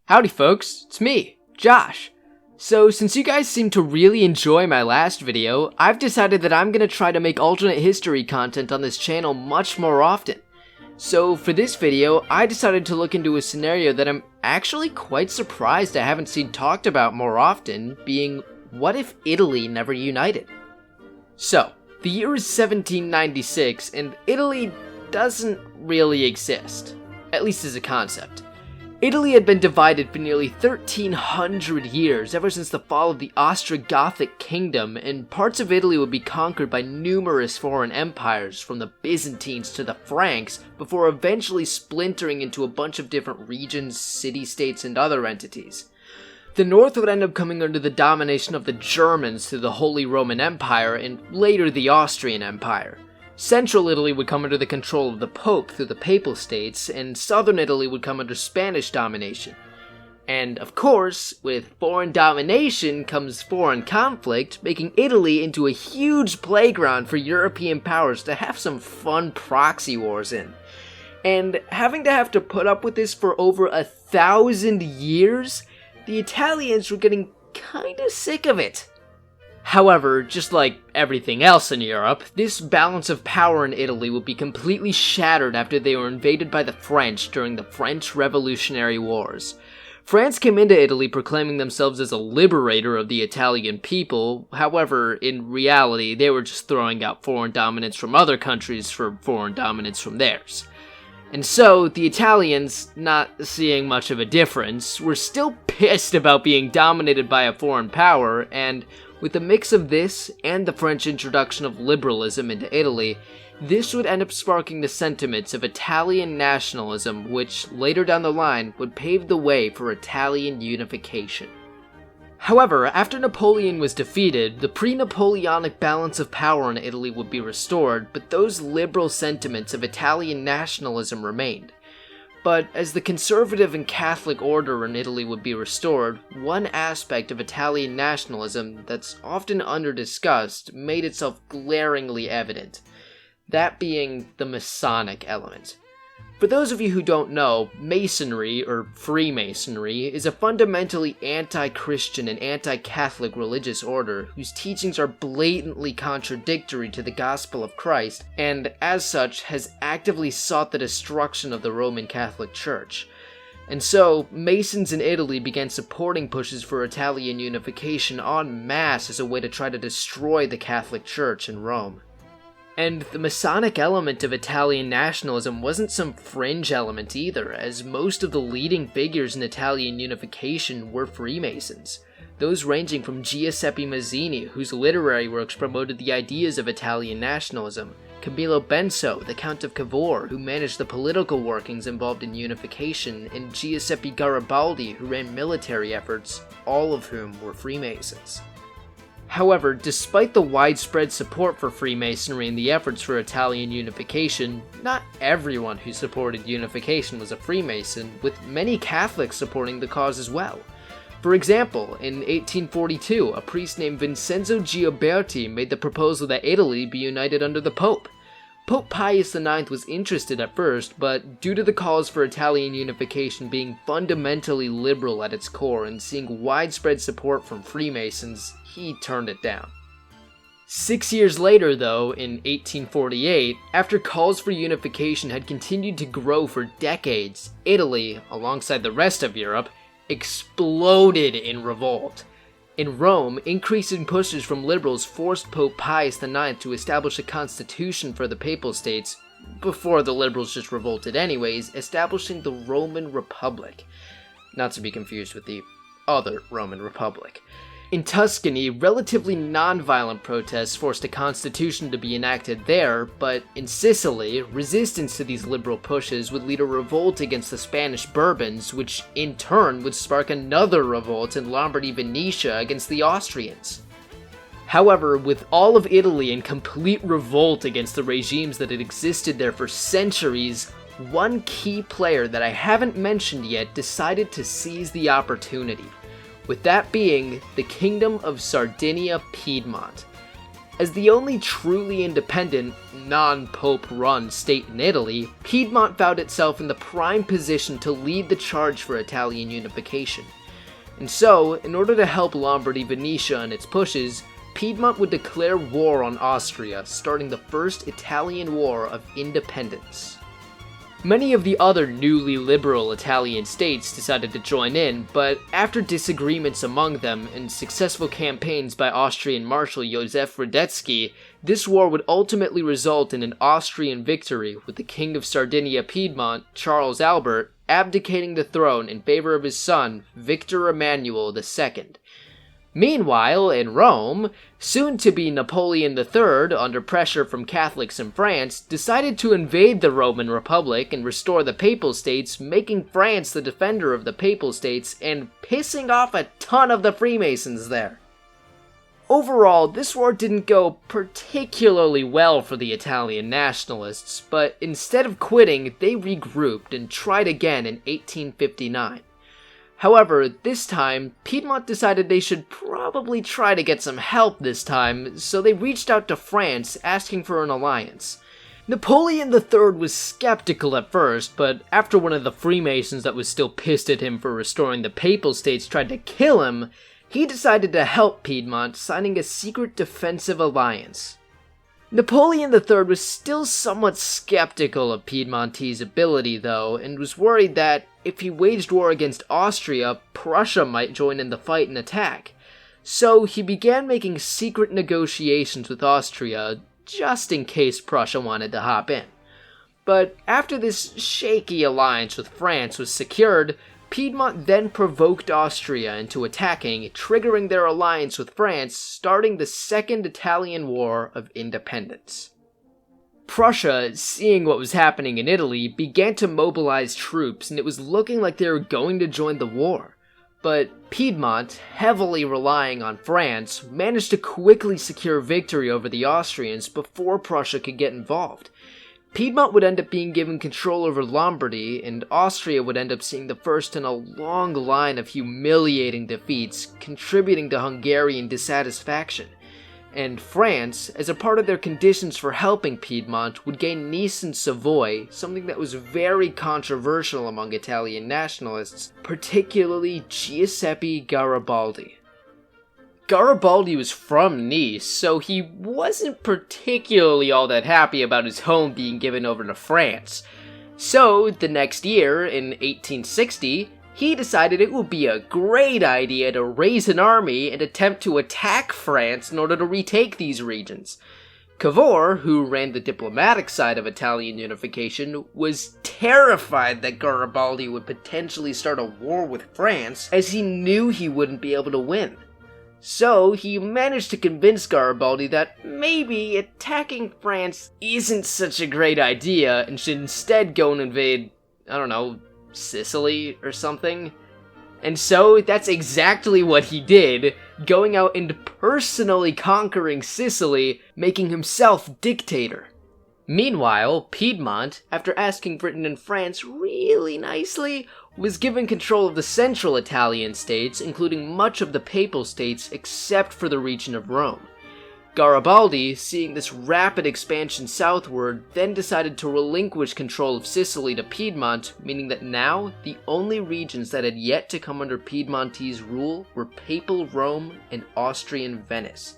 Howdy folks, it's me, Josh. So since you guys seem to really enjoy my last video, I've decided that I'm gonna try to make alternate history content on this channel much more often. So for this video, I decided to look into a scenario that I'm actually quite surprised I haven't seen talked about more often, being what if Italy never united? So, the year is 1796 and Italy doesn't really exist, at least as a concept. Italy had been divided for nearly 1300 years, ever since the fall of the Austro-Gothic kingdom, and parts of Italy would be conquered by numerous foreign empires, from the Byzantines to the Franks, before eventually splintering into a bunch of different regions, city-states, and other entities. The north would end up coming under the domination of the Germans through the Holy Roman Empire, and later the Austrian Empire. Central Italy would come under the control of the Pope through the Papal States, and southern Italy would come under Spanish domination. And, of course, with foreign domination comes foreign conflict, making Italy into a huge playground for European powers to have some fun proxy wars in. And having to have to put up with this for over 1,000 years, the Italians were getting kinda sick of it. However, just like everything else in Europe, this balance of power in Italy would be completely shattered after they were invaded by the French during the French Revolutionary Wars. France came into Italy proclaiming themselves as a liberator of the Italian people. However, in reality, they were just throwing out foreign dominance from other countries for foreign dominance from theirs. And so, the Italians, not seeing much of a difference, were still pissed about being dominated by a foreign power, and with a mix of this and the French introduction of liberalism into Italy, this would end up sparking the sentiments of Italian nationalism, which later down the line would pave the way for Italian unification. However, after Napoleon was defeated, the pre-Napoleonic balance of power in Italy would be restored, but those liberal sentiments of Italian nationalism remained. But as the conservative and Catholic order in Italy would be restored, one aspect of Italian nationalism that's often under-discussed made itself glaringly evident. That being the Masonic element. For those of you who don't know, Masonry, or Freemasonry, is a fundamentally anti-Christian and anti-Catholic religious order whose teachings are blatantly contradictory to the gospel of Christ, and as such has actively sought the destruction of the Roman Catholic Church. And so, Masons in Italy began supporting pushes for Italian unification en masse as a way to try to destroy the Catholic Church in Rome. And the Masonic element of Italian nationalism wasn't some fringe element either, as most of the leading figures in Italian unification were Freemasons. Those ranging from Giuseppe Mazzini, whose literary works promoted the ideas of Italian nationalism, Camillo Benso, the Count of Cavour, who managed the political workings involved in unification, and Giuseppe Garibaldi, who ran military efforts, all of whom were Freemasons. However, despite the widespread support for Freemasonry and the efforts for Italian unification, not everyone who supported unification was a Freemason, with many Catholics supporting the cause as well. For example, in 1842, a priest named Vincenzo Gioberti made the proposal that Italy be united under the Pope. Pope Pius IX was interested at first, but due to the cause for Italian unification being fundamentally liberal at its core and seeing widespread support from Freemasons, he turned it down. 6 years later, though, in 1848, after calls for unification had continued to grow for decades, Italy, alongside the rest of Europe, exploded in revolt. In Rome, increasing pushes from liberals forced Pope Pius IX to establish a constitution for the Papal States, before the liberals just revolted anyways, establishing the Roman Republic. Not to be confused with the other Roman Republic. In Tuscany, relatively non-violent protests forced a constitution to be enacted there, but in Sicily, resistance to these liberal pushes would lead a revolt against the Spanish Bourbons, which in turn would spark another revolt in Lombardy-Venetia against the Austrians. However, with all of Italy in complete revolt against the regimes that had existed there for centuries, one key player that I haven't mentioned yet decided to seize the opportunity. With that being the Kingdom of Sardinia-Piedmont. As the only truly independent, non-Pope run state in Italy, Piedmont found itself in the prime position to lead the charge for Italian unification. And so, in order to help Lombardy-Venetia in its pushes, Piedmont would declare war on Austria, starting the First Italian War of Independence. Many of the other newly liberal Italian states decided to join in, but after disagreements among them and successful campaigns by Austrian Marshal Joseph Radetzky, this war would ultimately result in an Austrian victory, with the King of Sardinia-Piedmont, Charles Albert, abdicating the throne in favor of his son, Victor Emmanuel II. Meanwhile, in Rome, soon-to-be Napoleon III, under pressure from Catholics in France, decided to invade the Roman Republic and restore the Papal States, making France the defender of the Papal States and pissing off a ton of the Freemasons there. Overall, this war didn't go particularly well for the Italian nationalists, but instead of quitting, they regrouped and tried again in 1859. However, this time, Piedmont decided they should probably try to get some help this time, so they reached out to France asking for an alliance. Napoleon III was skeptical at first, but after one of the Freemasons that was still pissed at him for restoring the Papal States tried to kill him, he decided to help Piedmont, signing a secret defensive alliance. Napoleon III was still somewhat skeptical of Piedmontese ability, though, and was worried that if he waged war against Austria, Prussia might join in the fight and attack. So he began making secret negotiations with Austria, just in case Prussia wanted to hop in. But after this shaky alliance with France was secured, Piedmont then provoked Austria into attacking, triggering their alliance with France, starting the Second Italian War of Independence. Prussia, seeing what was happening in Italy, began to mobilize troops, and it was looking like they were going to join the war. But Piedmont, heavily relying on France, managed to quickly secure victory over the Austrians before Prussia could get involved. Piedmont would end up being given control over Lombardy, and Austria would end up seeing the first in a long line of humiliating defeats, contributing to Hungarian dissatisfaction. And France, as a part of their conditions for helping Piedmont, would gain Nice and Savoy, something that was very controversial among Italian nationalists, particularly Giuseppe Garibaldi. Garibaldi was from Nice, so he wasn't particularly all that happy about his home being given over to France. So, the next year, in 1860, he decided it would be a great idea to raise an army and attempt to attack France in order to retake these regions. Cavour, who ran the diplomatic side of Italian unification, was terrified that Garibaldi would potentially start a war with France, as he knew he wouldn't be able to win. So, he managed to convince Garibaldi that maybe attacking France isn't such a great idea and should instead go and invade, Sicily or something. And so, that's exactly what he did, going out and personally conquering Sicily, making himself dictator. Meanwhile, Piedmont, after asking Britain and France really nicely, was given control of the central Italian states, including much of the Papal States except for the region of Rome. Garibaldi, seeing this rapid expansion southward, then decided to relinquish control of Sicily to Piedmont, meaning that now the only regions that had yet to come under Piedmontese rule were Papal Rome and Austrian Venice.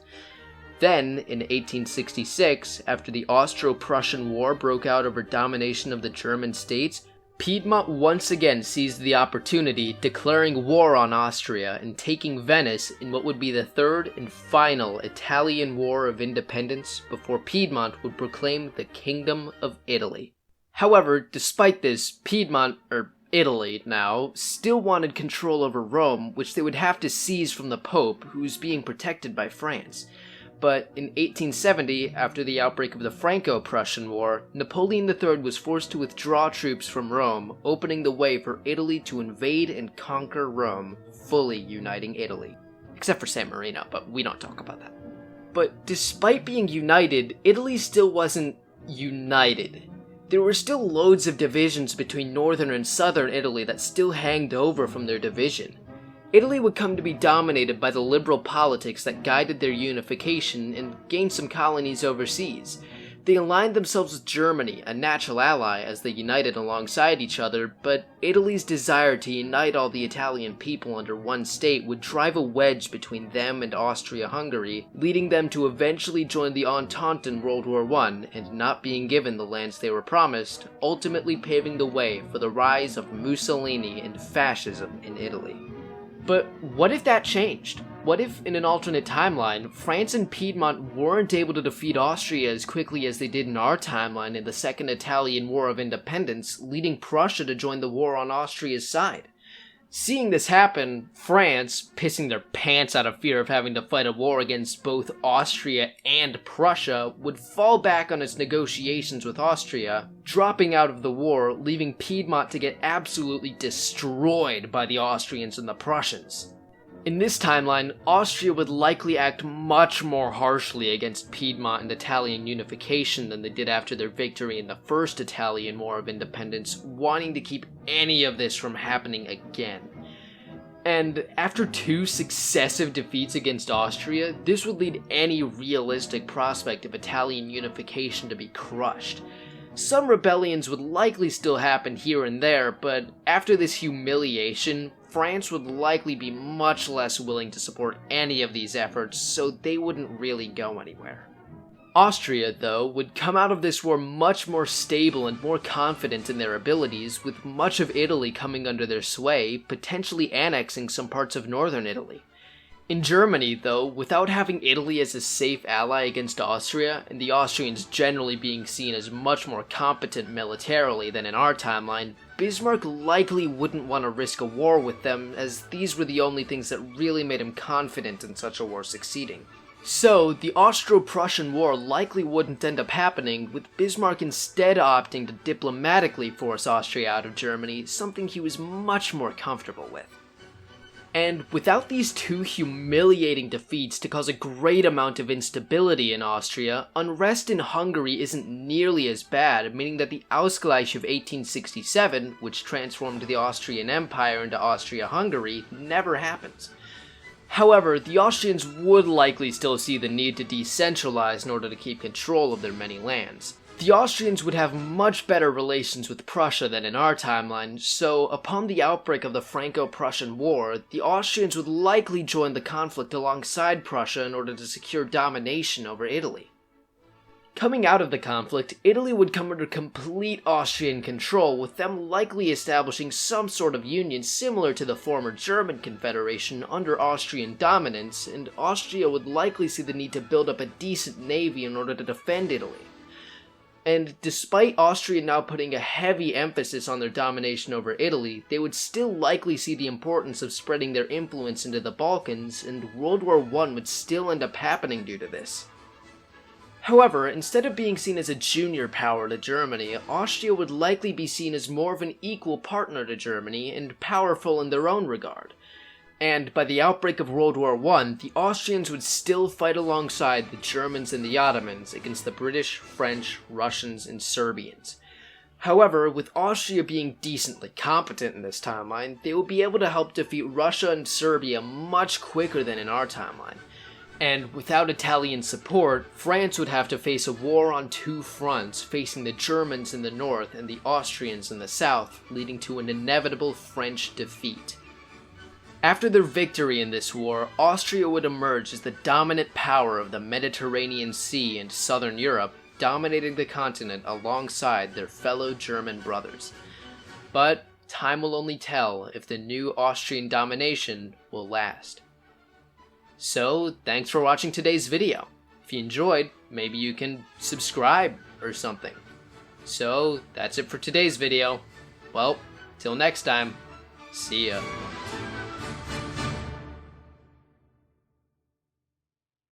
Then, in 1866, after the Austro-Prussian War broke out over domination of the German states, Piedmont once again seized the opportunity, declaring war on Austria and taking Venice in what would be the third and final Italian War of Independence before Piedmont would proclaim the Kingdom of Italy. However, despite this, Piedmont, or Italy now, still wanted control over Rome, which they would have to seize from the Pope, who was being protected by France. But in 1870, after the outbreak of the Franco-Prussian War, Napoleon III was forced to withdraw troops from Rome, opening the way for Italy to invade and conquer Rome, fully uniting Italy. Except for San Marino, but we don't talk about that. But despite being united, Italy still wasn't united. There were still loads of divisions between northern and southern Italy that still hanged over from their division. Italy would come to be dominated by the liberal politics that guided their unification and gained some colonies overseas. They aligned themselves with Germany, a natural ally, as they united alongside each other, but Italy's desire to unite all the Italian people under one state would drive a wedge between them and Austria-Hungary, leading them to eventually join the Entente in World War I, and not being given the lands they were promised, ultimately paving the way for the rise of Mussolini and fascism in Italy. But what if that changed? What if, in an alternate timeline, France and Piedmont weren't able to defeat Austria as quickly as they did in our timeline in the Second Italian War of Independence, leading Prussia to join the war on Austria's side? Seeing this happen, France, pissing their pants out of fear of having to fight a war against both Austria and Prussia, would fall back on its negotiations with Austria, dropping out of the war, leaving Piedmont to get absolutely destroyed by the Austrians and the Prussians. In this timeline, Austria would likely act much more harshly against Piedmont and Italian unification than they did after their victory in the First Italian War of Independence, wanting to keep any of this from happening again. And after 2 successive defeats against Austria, this would lead any realistic prospect of Italian unification to be crushed. Some rebellions would likely still happen here and there, but after this humiliation, France would likely be much less willing to support any of these efforts, so they wouldn't really go anywhere. Austria, though, would come out of this war much more stable and more confident in their abilities, with much of Italy coming under their sway, potentially annexing some parts of northern Italy. In Germany, though, without having Italy as a safe ally against Austria, and the Austrians generally being seen as much more competent militarily than in our timeline, Bismarck likely wouldn't want to risk a war with them, as these were the only things that really made him confident in such a war succeeding. So, the Austro-Prussian War likely wouldn't end up happening, with Bismarck instead opting to diplomatically force Austria out of Germany, something he was much more comfortable with. And without these 2 humiliating defeats to cause a great amount of instability in Austria, unrest in Hungary isn't nearly as bad, meaning that the Ausgleich of 1867, which transformed the Austrian Empire into Austria-Hungary, never happens. However, the Austrians would likely still see the need to decentralize in order to keep control of their many lands. The Austrians would have much better relations with Prussia than in our timeline, so upon the outbreak of the Franco-Prussian War, the Austrians would likely join the conflict alongside Prussia in order to secure domination over Italy. Coming out of the conflict, Italy would come under complete Austrian control, with them likely establishing some sort of union similar to the former German Confederation under Austrian dominance, and Austria would likely see the need to build up a decent navy in order to defend Italy. And despite Austria now putting a heavy emphasis on their domination over Italy, they would still likely see the importance of spreading their influence into the Balkans, and World War I would still end up happening due to this. However, instead of being seen as a junior power to Germany, Austria would likely be seen as more of an equal partner to Germany and powerful in their own regard. And by the outbreak of World War I, the Austrians would still fight alongside the Germans and the Ottomans against the British, French, Russians, and Serbians. However, with Austria being decently competent in this timeline, they would be able to help defeat Russia and Serbia much quicker than in our timeline. And without Italian support, France would have to face a war on 2 fronts, facing the Germans in the north and the Austrians in the south, leading to an inevitable French defeat. After their victory in this war, Austria would emerge as the dominant power of the Mediterranean Sea and southern Europe, dominating the continent alongside their fellow German brothers. But time will only tell if the new Austrian domination will last. So, thanks for watching today's video. If you enjoyed, maybe you can subscribe or something. So, that's it for today's video. Well, till next time, see ya.